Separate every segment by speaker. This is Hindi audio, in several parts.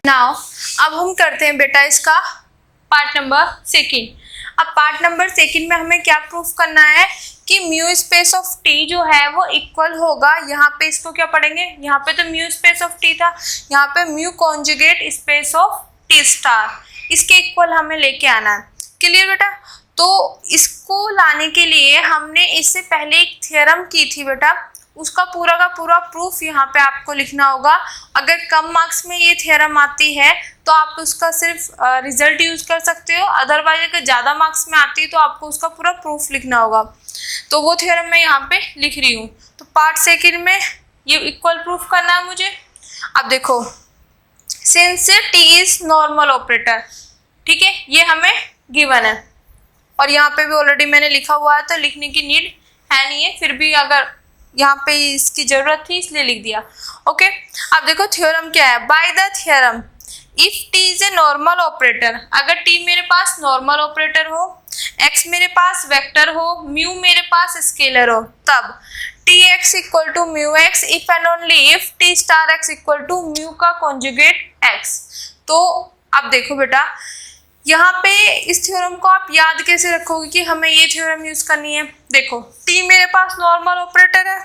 Speaker 1: नाउ अब हम करते हैं बेटा इसका पार्ट नंबर सेकेंड। अब पार्ट नंबर सेकेंड में हमें क्या प्रूफ करना है कि म्यू स्पेस ऑफ टी जो है वो इक्वल होगा, यहाँ पे इसको क्या पढ़ेंगे, यहाँ पे तो म्यू स्पेस ऑफ टी था, यहाँ पे mu conjugate space of T star, इसके इक्वल हमें लेके आना है। क्लियर बेटा? तो इसको लाने के लिए हमने इससे पहले एक थ्योरम की थी बेटा, उसका पूरा का पूरा प्रूफ यहाँ पे आपको लिखना होगा। अगर कम मार्क्स में ये थ्योरम आती है तो आप उसका सिर्फ रिजल्ट यूज कर सकते हो, अदरवाइज अगर ज़्यादा मार्क्स में आती है तो आपको उसका पूरा प्रूफ लिखना होगा। तो वो थ्योरम मैं यहाँ पे लिख रही हूँ। तो पार्ट सेकेंड में ये इक्वल प्रूफ करना है मुझे। अब देखो, since T is normal operator, ठीक है, ये हमें गिवन है और यहाँ पे भी ऑलरेडी मैंने लिखा हुआ है तो लिखने की नीड है नहीं है, फिर भी अगर यहाँ पे इसकी जरूरत थी इसलिए लिख दिया। ओके, अब देखो थ्योरम क्या है। By the theorem if T is a normal operator, अगर टी मेरे पास नॉर्मल ऑपरेटर हो, एक्स मेरे पास वेक्टर हो, म्यू मेरे पास स्केलर हो, तब T X equal to mu X if and only if T star X equal to mu का कॉन्जुगेट एक्स। तो अब देखो बेटा, यहाँ पे इस थ्योरम को आप याद कैसे रखोगे कि हमें ये थ्योरम यूज करनी है। देखो, टी मेरे पास नॉर्मल ऑपरेटर है,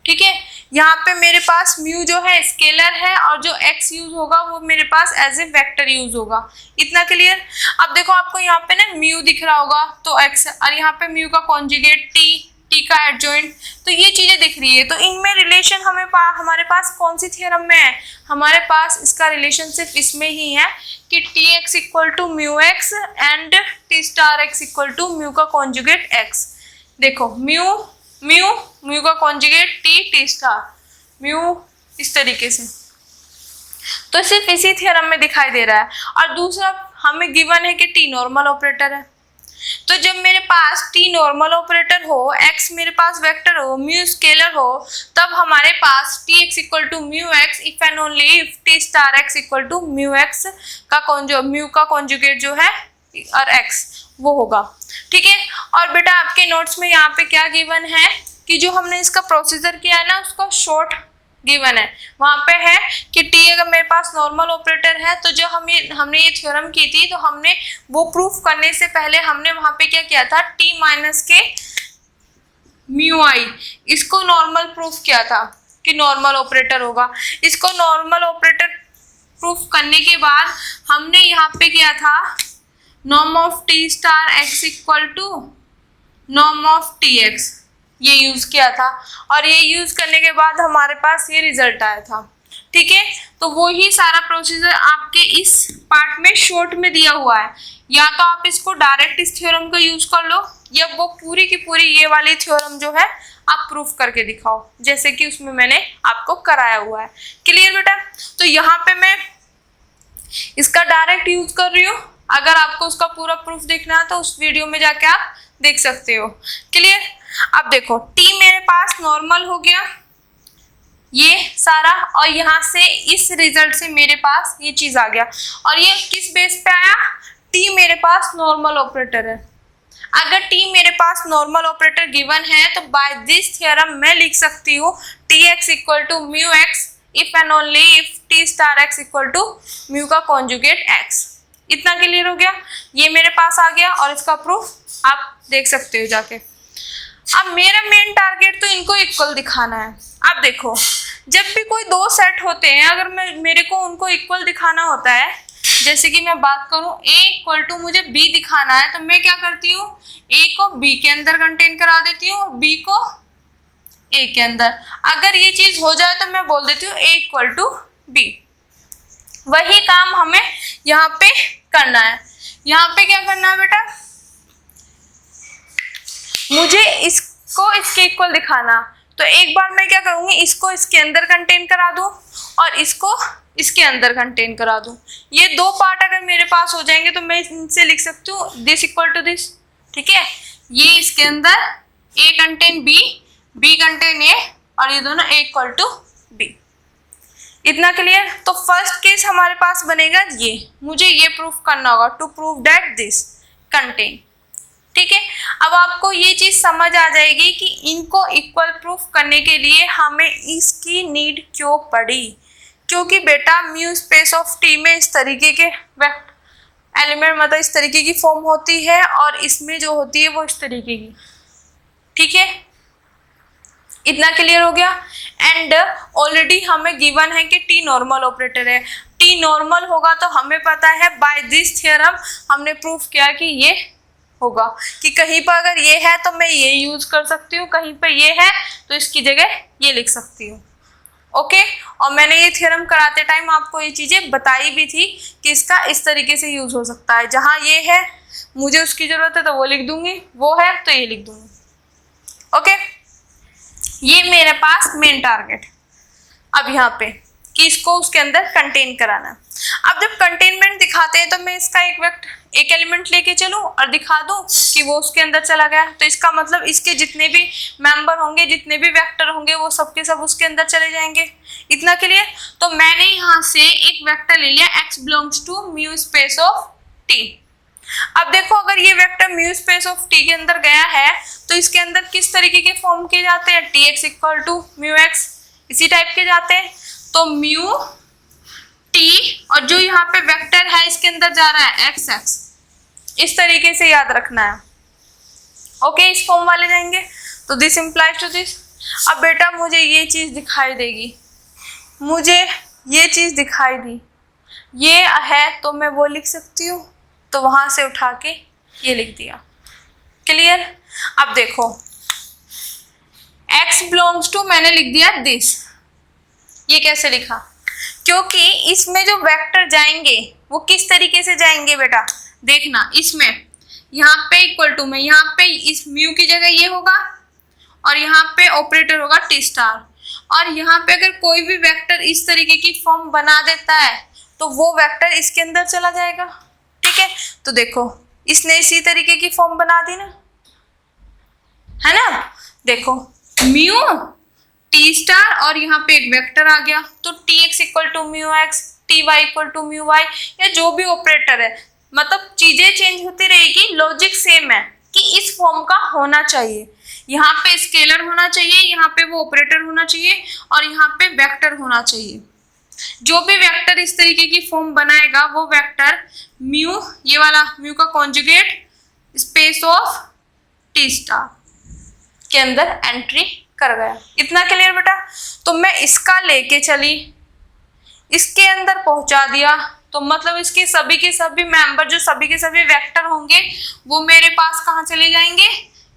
Speaker 1: ठीक है, यहाँ पे मेरे पास म्यू जो है स्केलर है और जो एक्स यूज होगा वो मेरे पास एज ए वेक्टर यूज होगा। इतना क्लियर? अब देखो आपको यहाँ पे ना म्यू दिख रहा होगा तो एक्स, और यहाँ पे म्यू का कॉन्जुगेट टी का एडजॉइंट, तो ये चीजें दिख रही है। तो इनमें रिलेशन हमारे पास कौन सी थ्योरम में है? हमारे पास इसका रिलेशन सिर्फ इसमें ही है कि T X equal to mu X and T star X equal to mu का कॉन्जुगेट एक्स। देखो म्यू का कॉन्जुगेट टी स्टार, म्यू इस तरीके से, तो सिर्फ इसी थ्योरम में दिखाई दे रहा है। और दूसरा हमें गिवन है कि टी नॉर्मल ऑपरेटर है, तो जब मेरे पास टी नॉर्मल ऑपरेटर हो, एक्स मेरे पास वेक्टर हो, म्यू स्केलर हो, तब हमारे पास T X equal to mu X if and only if T star X equal to mu X का म्यू का कॉन्जुगेट जो है और एक्स वो होगा। ठीक है, और बेटा आपके नोट्स में यहाँ पे क्या गिवन है कि जो हमने इसका प्रोसीजर किया है ना उसका शॉर्ट गिवन है, वहाँ पे है कि टी अगर मेरे पास नॉर्मल ऑपरेटर है तो जो हमने ये थ्योरम की थी तो हमने वो प्रूफ करने से पहले हमने वहाँ पे क्या किया था, टी माइनस के म्यू आई, इसको नॉर्मल प्रूफ किया था कि नॉर्मल ऑपरेटर होगा। इसको नॉर्मल ऑपरेटर प्रूफ करने के बाद हमने यहाँ पे किया था norm of T star X equal to norm of T X, ये यूज किया था और ये यूज करने के बाद हमारे पास ये रिजल्ट आया था। ठीक है, तो वो ही सारा प्रोसीजर आपके इस पार्ट में शॉर्ट में दिया हुआ है। या तो आप इसको डायरेक्ट इस थ्योरम का यूज कर लो या वो पूरी की पूरी ये वाली थ्योरम जो है आप प्रूफ करके दिखाओ, जैसे कि उसमें मैंने आपको कराया हुआ है। क्लियर बेटा? तो यहाँ पे मैं इसका डायरेक्ट यूज कर रही हूँ, अगर आपको उसका पूरा प्रूफ देखना है तो उस वीडियो में जाके आप देख सकते हो। क्लियर? अब देखो टी मेरे पास नॉर्मल हो गया ये सारा, और यहाँ से इस रिजल्ट से मेरे पास ये चीज आ गया, और ये किस बेस पे आया? टी मेरे पास नॉर्मल ऑपरेटर है। अगर टी मेरे पास नॉर्मल ऑपरेटर गिवन है तो बाय दिस थ्योरम मैं लिख सकती हूँ T X equal to mu X if and only if T star X equal to mu का कॉन्जुगेट एक्स। इतना क्लियर हो गया? ये मेरे पास आ गया और इसका प्रूफ आप देख सकते हो जाके। अब मेरा मेन टारगेट तो इनको इक्वल दिखाना है। अब देखो, जब भी कोई दो सेट होते हैं, अगर मेरे को उनको इक्वल दिखाना होता है, जैसे कि मैं बात करूं a इक्वल टू मुझे b दिखाना है, तो मैं क्या करती हूँ, a को b के अंदर कंटेन करा देती हूँ और b को a के अंदर। अगर ये चीज हो जाए तो मैं बोल देती हूँ a इक्वल टू b। वही काम हमें यहाँ पे करना है। यहाँ पे क्या करना है बेटा, मुझे इसको इसके इक्वल दिखाना, तो एक बार मैं क्या करूंगी, इसको इसके अंदर कंटेन करा दूं और इसको इसके अंदर कंटेन करा दूं। ये दो पार्ट अगर मेरे पास हो जाएंगे तो मैं इनसे लिख सकती हूँ दिस इक्वल टू दिस। ठीक है, ये इसके अंदर a contain b contain a और ये दोनों a इक्वल टू b। इतना क्लियर? तो फर्स्ट केस हमारे पास बनेगा ये, मुझे ये प्रूफ करना होगा to prove that this contain. ठीक है, अब आपको ये चीज समझ आ जाएगी कि इनको इक्वल प्रूफ करने के लिए हमें इसकी नीड क्यों पड़ी। क्योंकि बेटा म्यू स्पेस ऑफ टी में इस तरीके के एलिमेंट मतलब इस तरीके की फॉर्म होती है और इसमें जो होती है वो इस तरीके की। ठीक है, इतना क्लियर हो गया। एंड ऑलरेडी हमें गिवन है कि टी नॉर्मल ऑपरेटर है। टी नॉर्मल होगा तो हमें पता है बाय दिस थ्योरम हमने प्रूफ किया कि ये होगा, कि कहीं पर अगर ये है तो मैं ये यूज कर सकती हूँ, कहीं पर ये है तो इसकी जगह ये लिख सकती हूँ। ओके, और मैंने ये थ्योरम कराते टाइम आपको ये चीजें बताई भी थी कि इसका इस तरीके से यूज हो सकता है। जहां ये है मुझे उसकी जरूरत है तो वो लिख दूंगी, वो है तो ये लिख दूंगी। ओके, ये मेरे पास मेन टारगेट अब यहाँ पे कि इसको उसके अंदर कंटेन कराना। अब जब कंटेनमेंट दिखाते हैं तो मैं इसका एक एलिमेंट लेके चलूं और दिखा दूं कि वो उसके अंदर चला गया, तो इसका मतलब इसके जितने भी मेंबर होंगे, जितने भी वेक्टर होंगे, वो सब के सब उसके अंदर चले जाएंगे। इतना क्लियर? तो मैंने यहाँ से एक वेक्टर ले लिया x belongs to mu space of t। अब देखो अगर ये vector mu space of t के अंदर गया है तो इसके अंदर किस तरीके के फॉर्म किए जाते हैं? tx equal to mu x, इसी टाइप के जाते हैं। तो म्यू t और जो यहाँ पे वेक्टर है इसके अंदर जा रहा है xx, इस तरीके से याद रखना है। ओके, इस फॉर्म वाले जाएंगे तो दिस इंप्लाइज टू दिस। अब बेटा मुझे ये चीज दिखाई देगी, मुझे ये चीज दिखाई दी, ये है तो मैं वो लिख सकती हूँ, तो वहां से उठा के ये लिख दिया। क्लियर? अब देखो x बिलोंग्स टू मैंने लिख दिया दिस। ये कैसे लिखा? क्योंकि इसमें जो वेक्टर जाएंगे वो किस तरीके से जाएंगे बेटा, देखना। इसमें यहाँ पे इक्वल टू में, यहाँ पे इस म्यू की जगह ये होगा और यहाँ पे ऑपरेटर होगा टी स्टार, और यहाँ पे अगर कोई भी वेक्टर इस तरीके की फॉर्म बना देता है तो वो वेक्टर इसके अंदर चला जाएगा। ठीक है, तो देखो इसने इसी तरीके की फॉर्म बना दी ना, है ना। देखो म्यू टी स्टार और यहाँ पे एक वेक्टर आ गया, तो T X equal to mu X, T Y equal to mu Y, या जो भी ऑपरेटर है, मतलब चीजें चेंज होती रहेगी, लॉजिक सेम है कि इस फॉर्म का होना चाहिए। यहाँ पे स्केलर होना चाहिए, यहाँ पे वो ऑपरेटर होना चाहिए और यहाँ पे वेक्टर होना चाहिए। जो भी वेक्टर इस तरीके की फॉर्म बनाएगा वो वेक्टर म्यू, ये वाला म्यू का conjugate space of T star के अंदर एंट्री कर गया। इतना क्लियर बेटा? तो मैं इसका लेके चली, इसके अंदर पहुंचा दिया, तो मतलब इसके सभी के सभी मेंबर, जो सभी के सभी वेक्टर होंगे, वो मेरे पास कहाँ चले जाएंगे?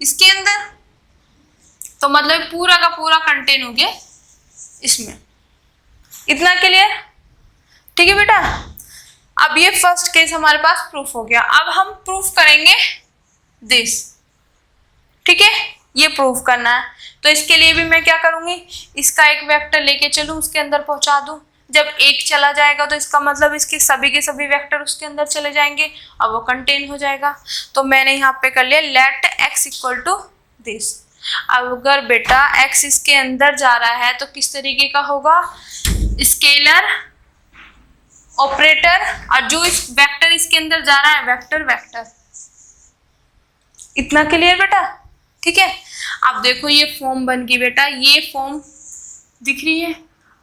Speaker 1: इसके अंदर। तो मतलब पूरा का पूरा कंटेन हो गया इसमें। इतना क्लियर? ठीक है बेटा? अब ये फर्स्ट केस हमारे पास प्रूफ हो गया। अब हम प्रूफ करेंगे दिस। ठीक है, ये प्रूफ करना है, तो इसके लिए भी मैं क्या करूंगी, इसका एक वेक्टर लेके चलूं, उसके अंदर पहुंचा दूं। जब एक चला जाएगा तो इसका मतलब इसके सभी के सभी वेक्टर उसके अंदर चले जाएंगे और वो कंटेन हो जाएगा। तो मैंने यहाँ पे कर लिया let x equal to this. अब अगर बेटा x इसके अंदर जा रहा है तो किस तरीके का होगा? स्केलर, ऑपरेटर, और जो इस वेक्टर इसके अंदर जा रहा है वेक्टर वेक्टर। इतना क्लियर बेटा? ठीक है, अब देखो ये फॉर्म बन गई बेटा, ये फॉर्म दिख रही है।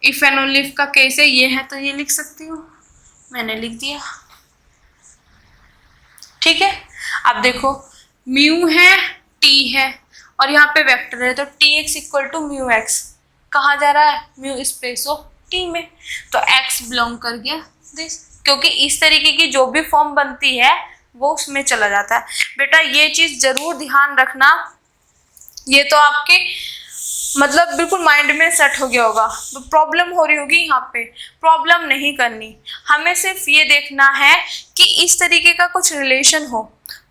Speaker 1: इफ एंड ओनली इफ का केस है, ये है तो ये लिख सकती हूँ, मैंने लिख दिया। ठीक है, अब देखो म्यू है, टी है और यहाँ पे वेक्टर है, तो T X equal to mu X कहाँ जा रहा है? म्यू स्पेस ऑफ टी में। तो एक्स बिलोंग कर गया दिस, क्योंकि इस तरीके की जो भी फॉर्म बनती है वो उसमें चला जाता है। बेटा ये चीज जरूर ध्यान रखना, ये तो आपके मतलब बिल्कुल माइंड में सेट हो गया होगा। तो प्रॉब्लम हो रही होगी यहाँ पे, प्रॉब्लम नहीं करनी, हमें सिर्फ ये देखना है कि इस तरीके का कुछ रिलेशन हो।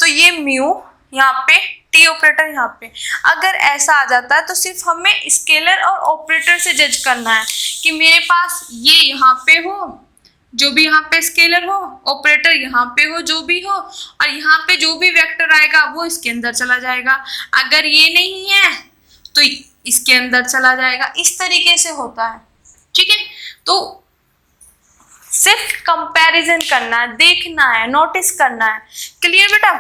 Speaker 1: तो ये म्यू यहाँ पे, टी ऑपरेटर यहाँ पे, अगर ऐसा आ जाता है तो सिर्फ हमें स्केलर और ऑपरेटर से जज करना है कि मेरे पास ये यहाँ पे हो, जो भी यहाँ पे स्केलर हो, ऑपरेटर यहाँ पे हो जो भी हो, और यहाँ पे जो भी वेक्टर आएगा वो इसके अंदर चला जाएगा। अगर ये नहीं है तो इसके अंदर चला जाएगा। इस तरीके से होता है। ठीक है, तो सिर्फ कंपैरिजन करना है, देखना है, नोटिस करना है। क्लियर बेटा?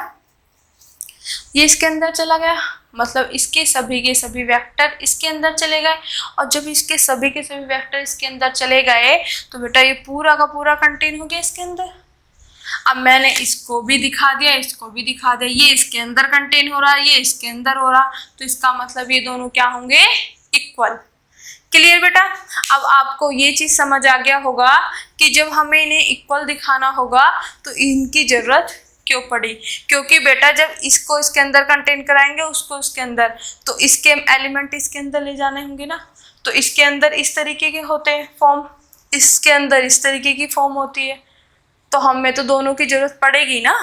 Speaker 1: ये इसके अंदर चला गया, मतलब इसके सभी के सभी वेक्टर इसके अंदर चले गए, और जब इसके सभी के सभी वेक्टर इसके अंदर चले गए तो बेटा ये पूरा का पूरा कंटेन हो गया इसके अंदर। अब मैंने इसको भी दिखा दिया, इसको भी दिखा दिया, ये इसके अंदर कंटेन हो रहा है, ये इसके अंदर हो रहा, तो इसका मतलब ये दोनों क्या होंगे, इक्वल। क्लियर बेटा। अब आपको ये चीज समझ आ गया होगा कि जब हमें इन्हें इक्वल दिखाना होगा तो इनकी जरूरत क्यों पड़ी, क्योंकि बेटा जब इसको इसके अंदर कंटेन कराएंगे, उसको उसके अंदर, तो इसके एलिमेंट इसके अंदर ले जाने होंगे ना। तो इसके अंदर इस तरीके के होते हैं फॉर्म, इसके अंदर इस तरीके की फॉर्म होती है, तो हमें तो दोनों की जरूरत पड़ेगी ना।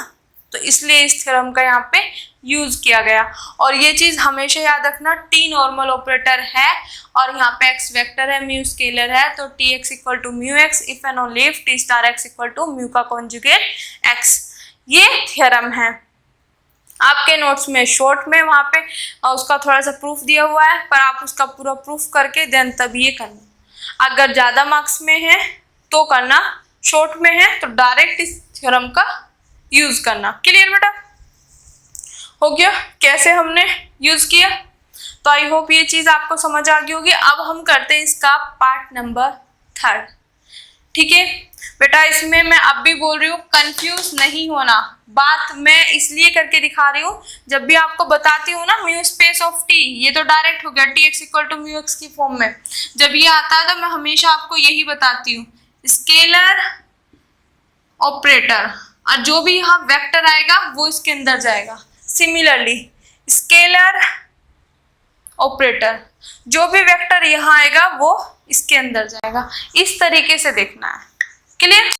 Speaker 1: तो इसलिए इस थ्योरम का यहाँ पे यूज किया गया। और ये चीज हमेशा याद रखना, टी नॉर्मल ऑपरेटर है और यहाँ पे एक्स वेक्टर है, म्यू स्केलर है, तो T X equal to mu X if and only if T star X equal to mu का कॉन्जुगेट एक्स। ये थ्योरम है। आपके नोट्स में शॉर्ट में वहां पे उसका थोड़ा सा प्रूफ दिया हुआ है, पर आप उसका पूरा प्रूफ करके देन तब ये करना। अगर ज्यादा मार्क्स में है तो करना, शॉर्ट में है तो डायरेक्ट इस थ्योरम का यूज करना। क्लियर बेटा, हो गया कैसे हमने यूज किया। तो आई होप ये चीज आपको समझ आ गई होगी। अब हम करते हैं इसका पार्ट नंबर 3। ठीक है बेटा, इसमें मैं अब भी बोल रही हूँ कंफ्यूज नहीं होना। बात मैं इसलिए करके दिखा रही हूँ, जब भी आपको बताती हूँ ना म्यू स्पेस ऑफ टी, ये तो डायरेक्ट हो गया T X equal to mu X की फॉर्म में। जब ये आता है तो मैं हमेशा आपको यही बताती हूँ, स्केलर ऑपरेटर, और जो भी यहाँ वेक्टर आएगा वो इसके अंदर जाएगा। सिमिलरली स्केलर ऑपरेटर, जो भी वेक्टर यहाँ आएगा वो इसके अंदर जाएगा। इस तरीके से देखना है। क्लियर।